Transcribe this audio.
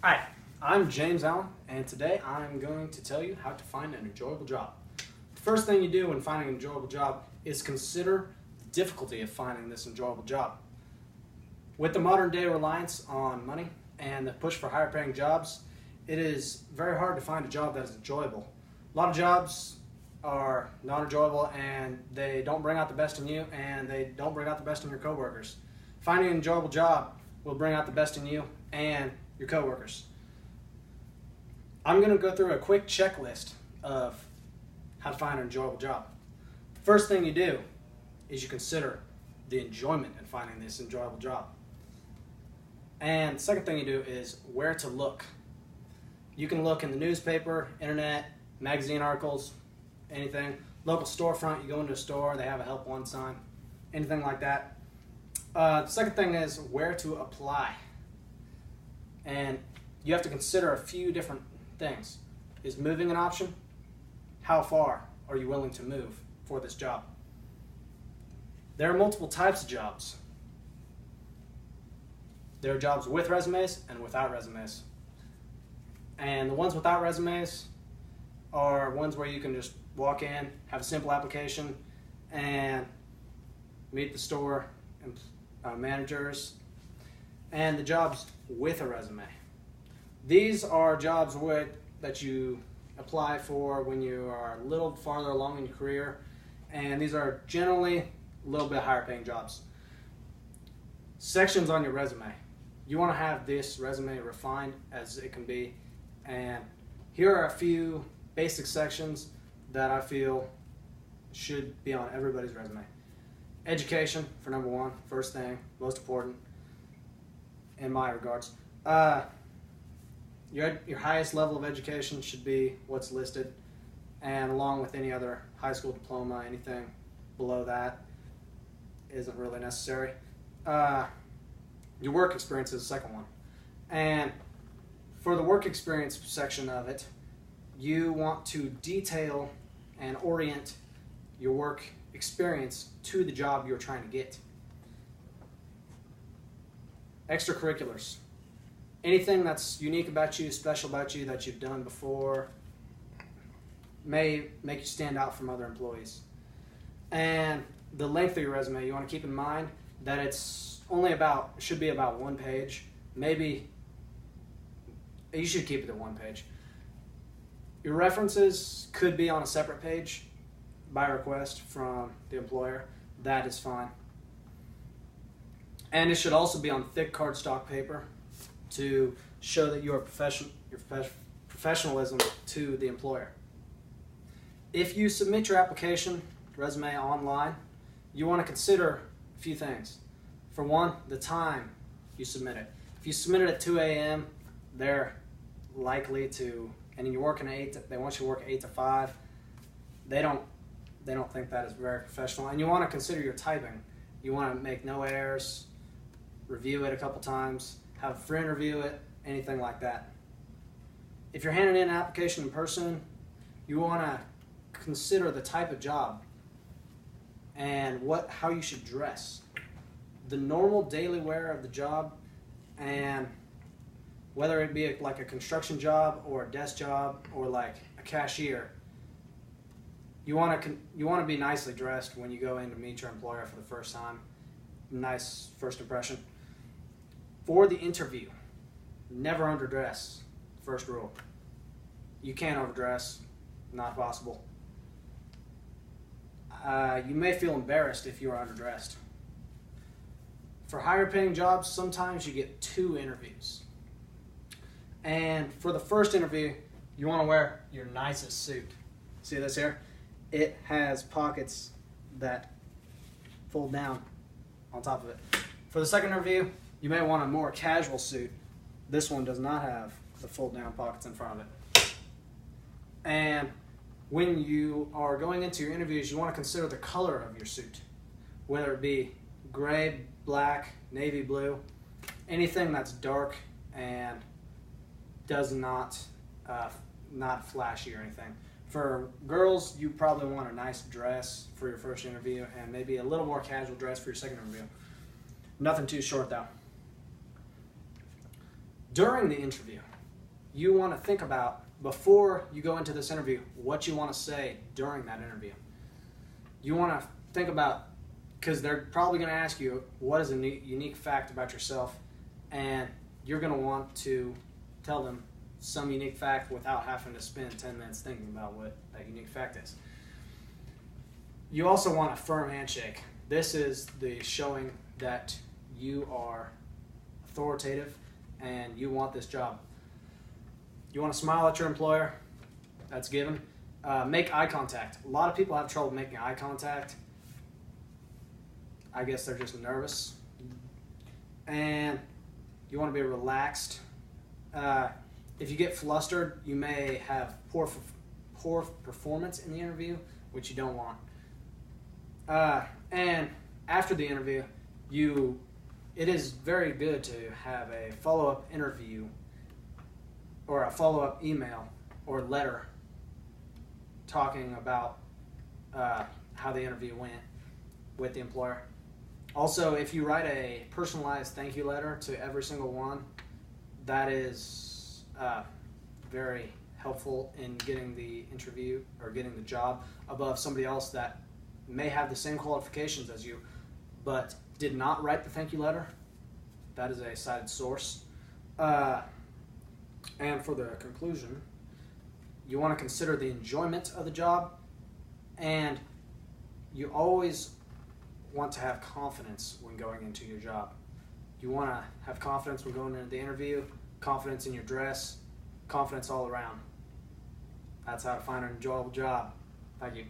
Hi, I'm James Allen, and today I'm going to tell you how to find an enjoyable job. The first thing you do when finding an enjoyable job is consider the difficulty of finding this enjoyable job. With the modern day reliance on money and the push for higher paying jobs, it is very hard to find a job that is enjoyable. A lot of jobs are not enjoyable and they don't bring out the best in you and they don't bring out the best in your coworkers. Finding an enjoyable job will bring out the best in you and your coworkers. I'm going to go through a quick checklist of how to find an enjoyable job. The first thing you do is you consider the enjoyment in finding this enjoyable job. And the second thing you do is where to look. You can look in the newspaper, internet, magazine articles, anything. Local storefront, you go into a store, they have a help one sign, anything like that. The second thing is where to apply. And you have to consider a few different things. Is moving an option? How far are you willing to move for this job? There are multiple types of jobs. There are jobs with resumes and without resumes. And the ones without resumes are ones where you can just walk in, have a simple application, and meet the store managers. And the jobs with a resume. These are jobs that you apply for when you are a little farther along in your career, and these are generally a little bit higher paying jobs. Sections on your resume. You want to have this resume refined as it can be, and here are a few basic sections that I feel should be on everybody's resume. Education for number one, first thing, most important in my regards. Your highest level of education should be what's listed, and along with any other high school diploma, anything below that isn't really necessary. Your work experience is the second one. And for the work experience section of it, you want to detail and orient your work experience to the job you're trying to get. Extracurriculars. Anything that's unique about you, special about you that you've done before may make you stand out from other employees. And the length of your resume, you want to keep in mind that should be about 1 page. Maybe you should keep it at 1 page. Your references could be on a separate page by request from the employer. That is fine. And it should also be on thick cardstock paper to show that your professionalism to the employer. If you submit your application resume online, you want to consider a few things. For one, the time you submit it. If you submit it at 2 a.m., they're likely to, and you're working they want you to work 8 to 5. They don't think that is very professional. And you want to consider your typing. You want to make no errors, review it a couple times, have a friend review it, anything like that. If you're handing in an application in person, you want to consider the type of job and how you should dress. The normal daily wear of the job, and whether it be like a construction job or a desk job or like a cashier, you want to be nicely dressed when you go in to meet your employer for the first time. Nice first impression. For the interview, never underdress. First rule. You can't overdress. Not possible. You may feel embarrassed if you are underdressed. For higher paying jobs, sometimes you get 2 interviews. And for the first interview, you want to wear your nicest suit. See this here? It has pockets that fold down on top of it. For the second interview, you may want a more casual suit. This one does not have the fold down pockets in front of it. And when you are going into your interviews, you want to consider the color of your suit. Whether it be gray, black, navy blue, anything that's dark and does not flashy or anything. For girls, you probably want a nice dress for your first interview and maybe a little more casual dress for your second interview. Nothing too short though. During the interview, you want to think about, before you go into this interview, what you want to say during that interview. You want to think about, because they're probably going to ask you, what is a unique fact about yourself? And you're going to want to tell them some unique fact without having to spend 10 minutes thinking about what that unique fact is. You also want a firm handshake. This is the showing that you are authoritative and you want this job. You want to smile at your employer. That's given. Make eye contact. A lot of people have trouble making eye contact. I guess they're just nervous. And you want to be relaxed. If you get flustered, you may have poor performance in the interview, which you don't want. And after the interview, it is very good to have a follow-up interview or a follow-up email or letter talking about how the interview went with the employer. Also, if you write a personalized thank you letter to every single one, that is very helpful in getting the interview or getting the job above somebody else that may have the same qualifications as you but did not write the thank you letter. That is a cited source. And for the conclusion, you want to consider the enjoyment of the job, and you always want to have confidence when going into your job. You want to have confidence when going into the interview, confidence in your dress, confidence all around. That's how to find an enjoyable job. Thank you.